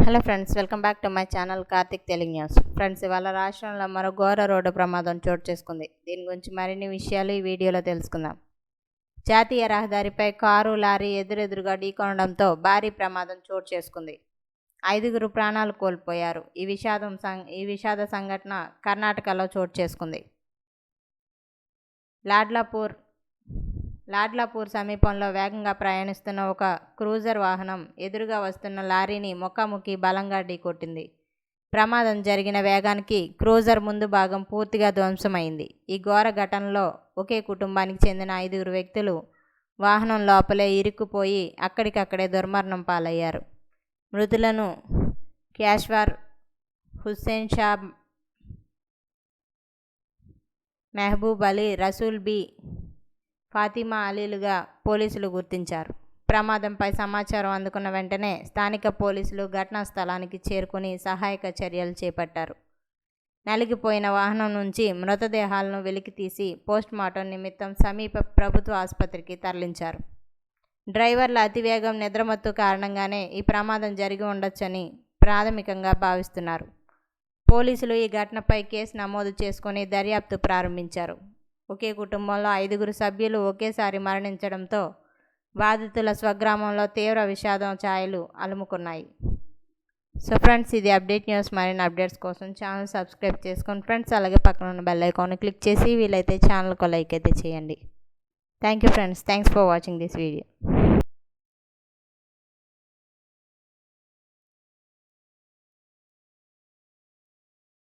Hello friends, welcome back to my channel Karthik Telugu news. Friends, ఇవాళ రాష్ట్రంలో మరో ఘోర రోడ్డు ప్రమాదం చోటు చేసుకుంది. దీని గురించి మరిన్ని విషయాలు ఈ వీడియోలో తెలుసుకుందాం. జాతీయ రహదారిపై కారు, లారీ ఎదురెదురుగా ఢీకొనడంతో భారీ ప్రమాదం చోటు చేసుకుంది. 5 ప్రాణాలు కోల్పోయారు. ఈ విషాద సంఘటన కర్ణాటకలో చోటు చేసుకుంది. లాడ్లాపూర్ సమీపంలో వేగంగా ప్రయాణిస్తున్న ఒక క్రూజర్ వాహనం ఎదురుగా వస్తున్న లారీని ముఖాముఖి బలంగా ఢీకొట్టింది. ప్రమాదం జరిగిన వేగానికి క్రూజర్ ముందు భాగం పూర్తిగా ధ్వంసమైంది. ఈ ఘోర ఘటనలో ఒకే కుటుంబానికి చెందిన 5 వ్యక్తులు వాహనం లోపలే ఇరుక్కుపోయి అక్కడికక్కడే దుర్మరణం పాలయ్యారు. మృతులను క్యాష్వార్, హుస్సేన్ షా, మెహబూబ్ అలీ, రసూల్ బి, ఫాతిమా అలీలుగా పోలీసులు గుర్తించారు. ప్రమాదంపై సమాచారం అందుకున్న వెంటనే స్థానిక పోలీసులు ఘటనా స్థలానికి చేరుకుని సహాయక చర్యలు చేపట్టారు. నలిగిపోయిన వాహనం నుంచి మృతదేహాలను వెలికితీసి పోస్టుమార్టం నిమిత్తం సమీప ప్రభుత్వ ఆసుపత్రికి తరలించారు. డ్రైవర్ల అతివేగం, నిద్రమత్తు కారణంగానే ఈ ప్రమాదం జరిగి ఉండొచ్చని ప్రాథమికంగా భావిస్తున్నారు. పోలీసులు ఈ ఘటనపై కేసు నమోదు చేసుకుని దర్యాప్తు ప్రారంభించారు. ఒకే కుటుంబంలో 5 సభ్యులు ఒకేసారి మరణించడంతో బాధితుల స్వగ్రామంలో తీవ్ర విషాదం ఛాయలు అలుముకున్నాయి. సో ఫ్రెండ్స్, ఇది అప్డేట్ న్యూస్. మరిన్ని అప్డేట్స్ కోసం ఛానల్ సబ్స్క్రైబ్ చేసుకోండి ఫ్రెండ్స్. అలాగే పక్కన ఉన్న బెల్ ఐకాన్ క్లిక్ చేసి వీలైతే ఛానల్కు లైక్ అయితే చేయండి. Thank you friends. Thanks for watching this video.